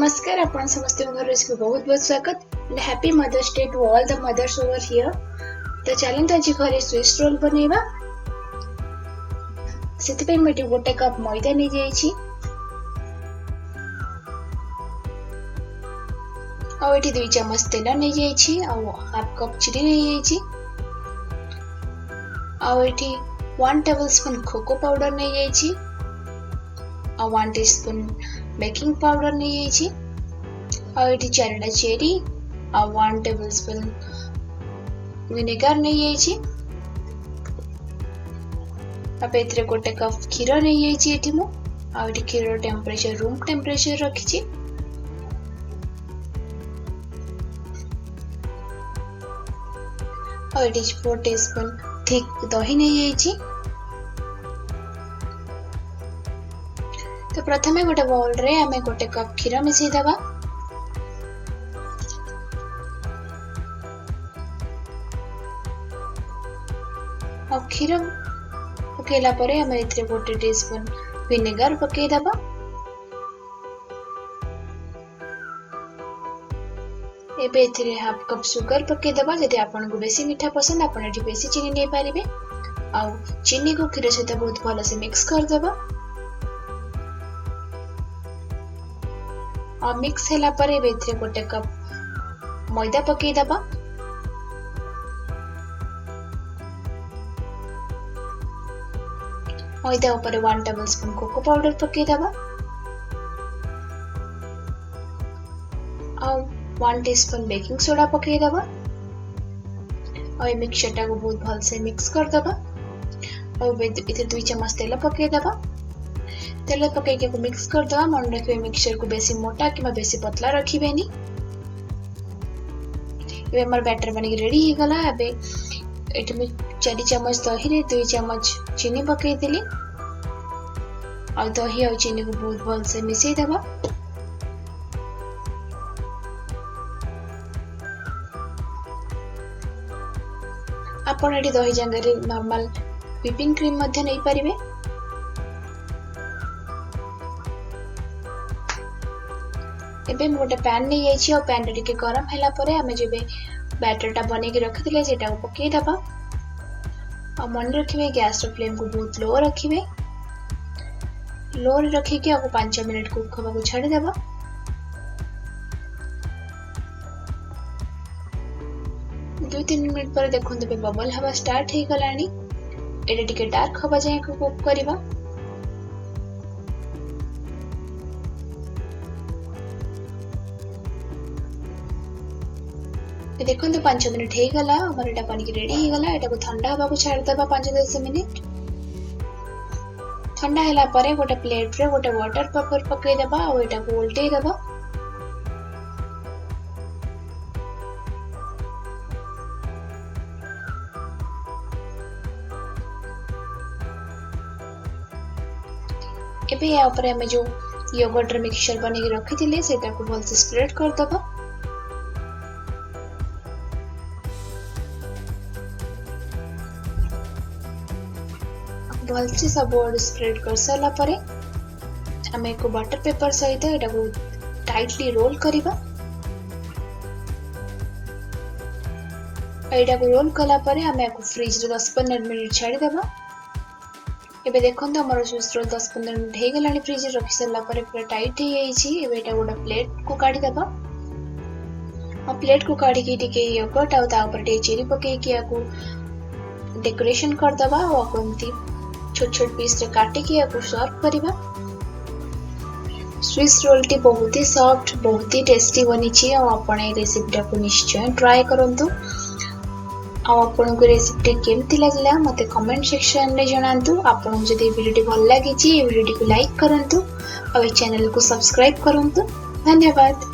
नमस्कार आपण समस्त घर रेसिपी बहुत बहुत स्वागत and happy mother's day to all the mother's over here. तो चलते आज घरे स्विस रोल बनैबा। सेति पे मैं गोटे कप मैदा नहीं जाइछि आ एठी 2 चम्मच तेल नहीं जाइछि आ हाफ कप चीनी नहीं जाइछि आ एठी 1 टेबलस्पून कोको पाउडर नहीं जाइछि आ 1 टीस्पून बेकिंग पाउडर नहीं जाइछि आ एठी 4टा चेरी आ 1 टेबलस्पून विनेगर नहीं जाइछि अब एथरे गोटे कप क्षीर नहीं जाइछि एठी मु आ एठी क्षीर टेम्परेचर रूम टेम्परेचर रखिछि आ एठी 4 टीस्पून थिक दही नहीं जाइछि। तो प्रथमे गोटे बाउल रे हमें गोटे कप क्षीर मिसई देबा आ क्षीर पकेला परे हमें इतरे गोटे टीस्पून विनेगर पके देबा एबे इतरे हाफ कप शुगर पके देबा। जदि आपन को बेसी मीठा पसंद आपन एठी बेसी चीनी नै पारिबे आ चीनी को क्षीर सहित बहुत भलो से मिक्स कर देबा और मिक्स हैला परे बेथरे गोटे कप मैदा पके दबा मैदा ऊपर 1 टेबलस्पून कोको पाउडर पके दबा और 1 टीस्पून बेकिंग सोडा पके दबा और मिक्सचर टा को बहुत भल से मिक्स कर दबा और इधर 2 चम्मच तेल पके दबा तेल पके के मिक्स कर दवा। मन रखिए मिक्सचर को बेसी मोटा कि बेसी पतला रखिबे नी। ये हमर बैटर बनी रेडी ही गला। अबे एठी में 4 चम्मच दही रे 2 चम्मच चीनी पके देली और दही और चीनी को बहुत भल से मिसई देबा। आपण एठी दही जंगरे नॉर्मल व्हिपिंग क्रीम मध्ये नै परिबे। एबे मोटे पैन नहीं जाइछि और पैन टिके गरम हैला परे हमें जेबे बैटर टा बने के रखिले सेटा को पके दबा और मन रखिबे गैस रो फ्लेम को बहुत लो रखिबे। लो रखि के आपको 5 मिनट कुक होबा को छाड़ी देबा। दो 3 मिनट पर देखो तो बबल हवा स्टार्ट हे गलानी एटा टिके डार्क होबा जाय को कुक करबा। देखो तो 5 मिनट हे गला हमर एटा पानी के रेडी हे गला। एटा को ठंडा होबा को छाड़ देबा 5-10 मिनिट। ठंडा हैला परे गोटे प्लेट रे गोटे वाटर पेपर पके देबा और एटा को उल्टे देबा। एबे या ऊपर हमें जो योगर्ट रे मिक्सचर बने के रखी थिले सेटा को भल से स्प्रेड कर देबा। भल से सब बोर्ड स्प्रेड कर साला परे हमें एक बटर पेपर सहित एटा को टाइटली रोल करिबा। एटा को रोल कला परे हमें को फ्रिज रे 10-15 मिनिट छाड़ी देबा। एबे देखंत हमर स्विस रोल 10-15 मिनिट हे गलानी फ्रिज रे रखि साला परे पूरा टाइट हे जाइछि। एबे एटा गोटा प्लेट को काढी देबा और प्लेट को काढी के टिके योगर्ट आ ता ऊपर टे चेरी पके के को डेकोरेशन कर दबा और कोनती छोट-छोट पीस रे काटी के आपको सर्व करिबा। स्विस रोल टी बहुत ही सॉफ्ट बहुत ही टेस्टी बनी छी और आपण ए रेसिपी को निश्चय ट्राई करंतु। आ आपण को रेसिपी केमती लागला मते कमेंट सेक्शन रे जणांतु। आपण जदि वीडियो भल लागि छी ए वीडियो को लाइक करंतु और चैनल को सब्सक्राइब करंतु। धन्यवाद।